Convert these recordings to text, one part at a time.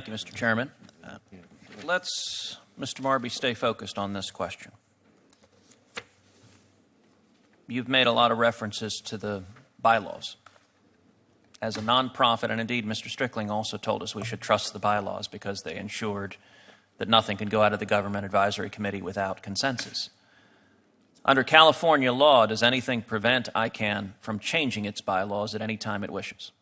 Thank you, Mr. Chairman. Let's, Mr. Marby, stay focused on this question. You've made a lot of references to the bylaws. As a nonprofit, and indeed Mr. Strickling also told us we should trust the bylaws because they ensured that nothing could go out of the Government Advisory Committee without consensus. Under California law, does anything prevent ICANN from changing its bylaws at any time it wishes?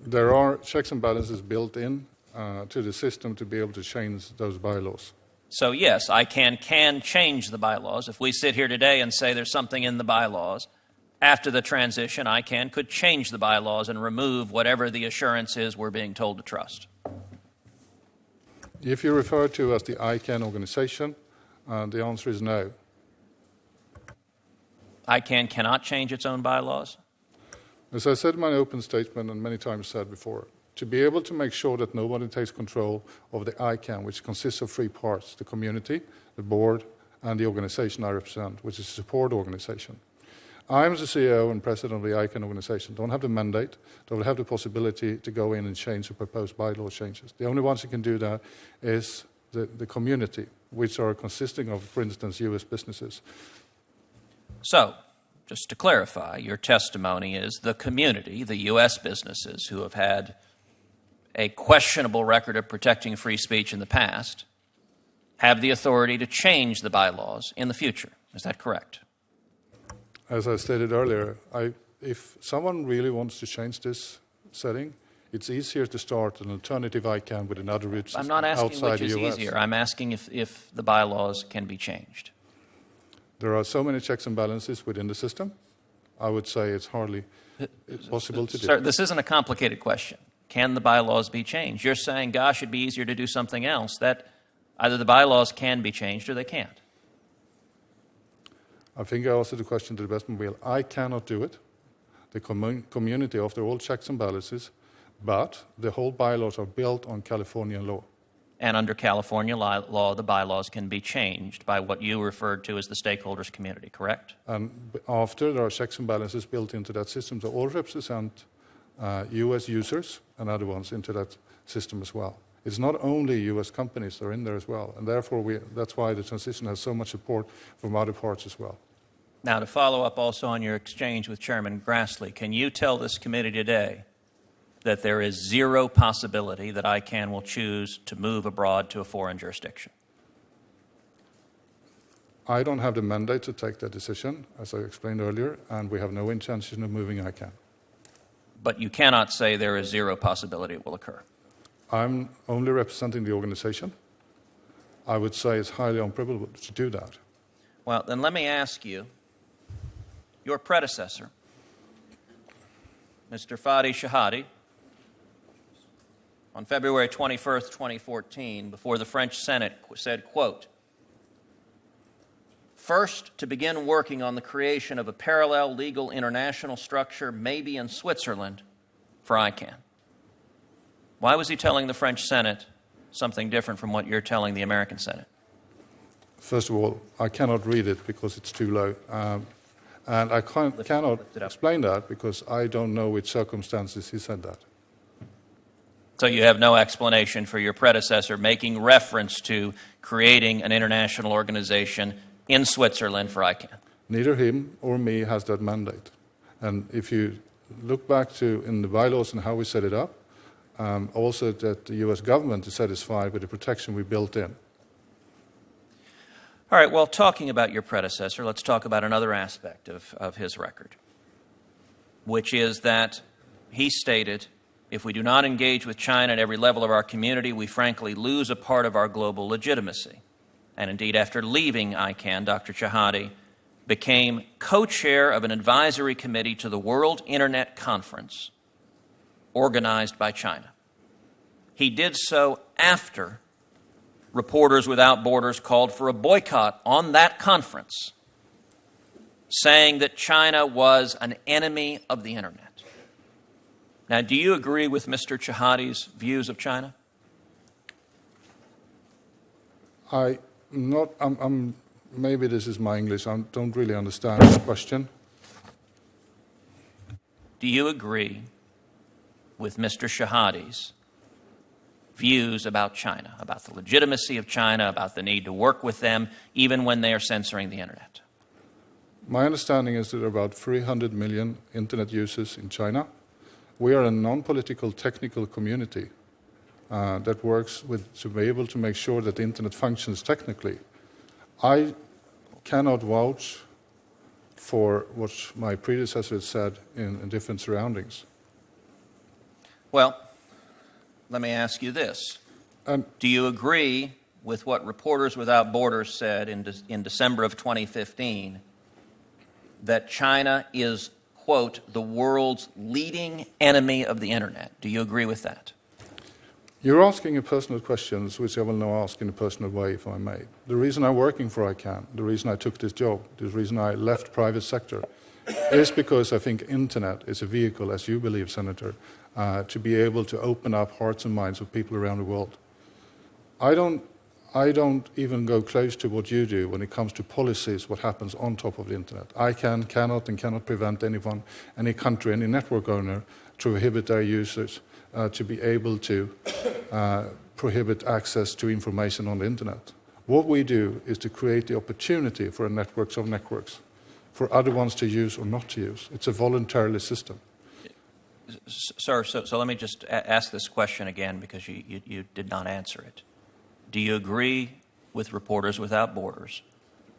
There are checks and balances built in to the system to be able to change those bylaws. So yes, ICANN can change the bylaws. If we sit here today and say there's something in the bylaws, after the transition, ICANN could change the bylaws and remove whatever the assurance is we're being told to trust. If you refer to as the ICANN organization, the answer is no. ICANN cannot change its own bylaws? As I said in my open statement and many times said before, to be able to make sure that nobody takes control of the ICANN, which consists of three parts, the community, the board, and the organization I represent, which is a support organization. I, as the CEO and president of the ICANN organization, don't have the mandate, don't have the possibility to go in and change or propose bylaw changes. The only ones who can do that is the community, which are consisting of, for instance, U.S. businesses. So, just to clarify, your testimony is the community, the U.S. businesses who have had a questionable record of protecting free speech in the past, have the authority to change the bylaws in the future. Is that correct? As I stated earlier, if someone really wants to change this setting, it's easier to start an alternative ICANN with another root system outside the US. I'm not asking which is easier. I'm asking if the bylaws can be changed. There are so many checks and balances within the system. I would say it's hardly possible to do. Sir, this isn't a complicated question. Can the bylaws be changed? You're saying, gosh, it'd be easier to do something else. That either the bylaws can be changed or they can't. I think I answered the question to the best of my ability. I cannot do it. The community, after all checks and balances, but the whole bylaws are built on Californian law. And under California law, the bylaws can be changed by what you referred to as the stakeholders community, correct? And after, there are checks and balances built into that system, so all represent U.S. users and other ones into that system as well. It's not only U.S. companies that are in there as well, and therefore that's why the transition has so much support from other parts as well. Now, to follow up also on your exchange with Chairman Grassley, can you tell this committee today that there is zero possibility that ICANN will choose to move abroad to a foreign jurisdiction? I don't have the mandate to take that decision, as I explained earlier, and we have no intention of moving ICANN. But you cannot say there is zero possibility it will occur. I'm only representing the organization. I would say it's highly improbable to do that. Well, then let me ask you, your predecessor, Mr. Fadi Shahadi, on February 21st, 2014, before the French Senate said, quote, "First, to begin working on the creation of a parallel legal international structure, maybe in Switzerland, for ICANN." Why was he telling the French Senate something different from what you're telling the American Senate? First of all, I cannot read it because it's too low. And I cannot explain that because I don't know which circumstances he said that. So you have no explanation for your predecessor making reference to creating an international organization in Switzerland for ICANN? Neither him or me has that mandate. And if you look back to in the bylaws and how we set it up, also that the U.S. government is satisfied with the protection we built in. All right, well, talking about your predecessor, let's talk about another aspect of his record, which is that he stated, if we do not engage with China at every level of our community, we frankly lose a part of our global legitimacy. And indeed, after leaving ICANN, Dr. Shahadi became co-chair of an advisory committee to the World Internet Conference organized by China. He did so after Reporters Without Borders called for a boycott on that conference, saying that China was an enemy of the Internet. Now, do you agree with Mr. Shahadi's views of China? Maybe this is my English. I don't really understand the question. Do you agree with Mr. Shahadi's views about China, about the legitimacy of China, about the need to work with them, even when they are censoring the Internet? My understanding is that there are about 300 million Internet users in China. We are a non-political technical community that works to be able to make sure that the Internet functions technically. I cannot vouch for what my predecessors said in different surroundings. Well, let me ask you this. Do you agree with what Reporters Without Borders said in December of 2015, that China is, quote, the world's leading enemy of the Internet? Do you agree with that? You're asking a personal questions, which I will now ask in a personal way, if I may. The reason I'm working for ICANN, the reason I took this job, the reason I left private sector, is because I think Internet is a vehicle, as you believe, Senator, to be able to open up hearts and minds of people around the world. I don't even go close to what you do when it comes to policies, what happens on top of the Internet. ICANN cannot and cannot prevent anyone, any country, any network owner to prohibit their users to be able to prohibit access to information on the Internet. What we do is to create the opportunity for networks of networks, for other ones to use or not to use. It's a voluntary system. Sir, so let me just ask this question again, because you did not answer it. Do you agree with Reporters Without Borders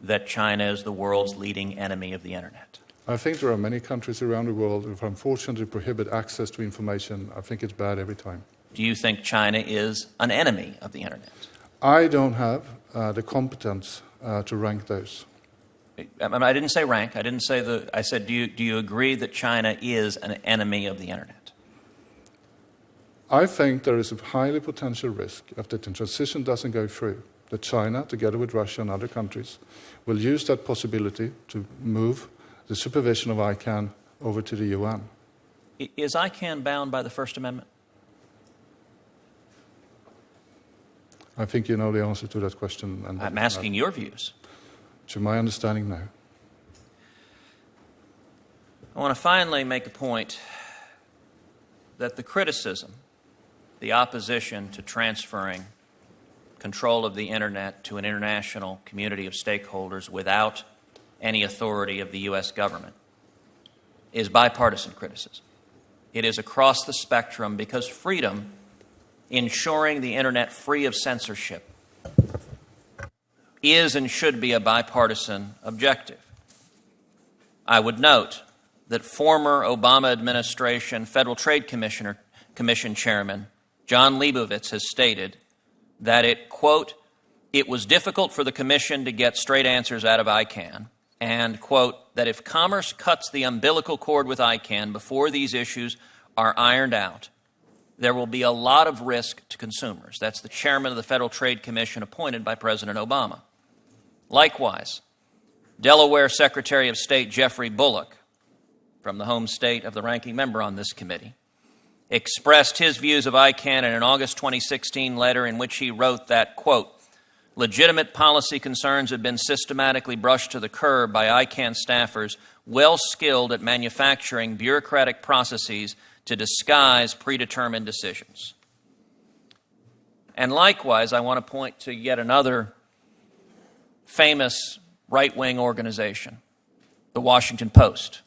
that China is the world's leading enemy of the Internet? I think there are many countries around the world who unfortunately prohibit access to information. I think it's bad every time. Do you think China is an enemy of the Internet? I don't have the competence to rank those. I didn't say rank. I didn't say I said, do you agree that China is an enemy of the Internet? I think there is a highly potential risk if the transition doesn't go through, that China, together with Russia and other countries, will use that possibility to move the supervision of ICANN over to the UN. Is ICANN bound by the First Amendment? I think you know the answer to that question. And I'm asking your views. To my understanding, no. I want to finally make a point that the criticism, the opposition to transferring control of the Internet to an international community of stakeholders without any authority of the U.S. government is bipartisan criticism. It is across the spectrum, because freedom, ensuring the Internet free of censorship, is and should be a bipartisan objective. I would note that former Obama administration Federal Trade Commission Chairman John Leibovitz has stated that it, quote, it was difficult for the Commission to get straight answers out of ICANN, and, quote, that if commerce cuts the umbilical cord with ICANN before these issues are ironed out, there will be a lot of risk to consumers. That's the chairman of the Federal Trade Commission appointed by President Obama. Likewise, Delaware Secretary of State Jeffrey Bullock, from the home state of the ranking member on this committee, expressed his views of ICANN in an August 2016 letter in which he wrote that, quote, legitimate policy concerns have been systematically brushed to the curb by ICANN staffers well skilled at manufacturing bureaucratic processes to disguise predetermined decisions. And likewise, I want to point to yet another famous right-wing organization, the Washington Post.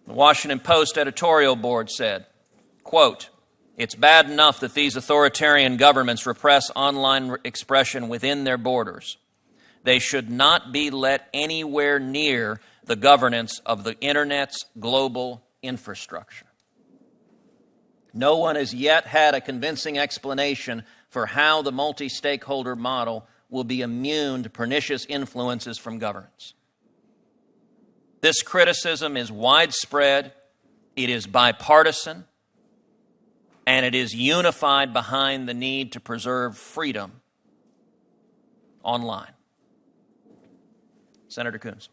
The Washington Post editorial board said, quote, it's bad enough that these authoritarian governments repress online expression within their borders. They should not be let anywhere near the governance of the Internet's global infrastructure. No one has yet had a convincing explanation for how the multi-stakeholder model will be immune to pernicious influences from governments. This criticism is widespread, it is bipartisan, and it is unified behind the need to preserve freedom online. Senator Cruz.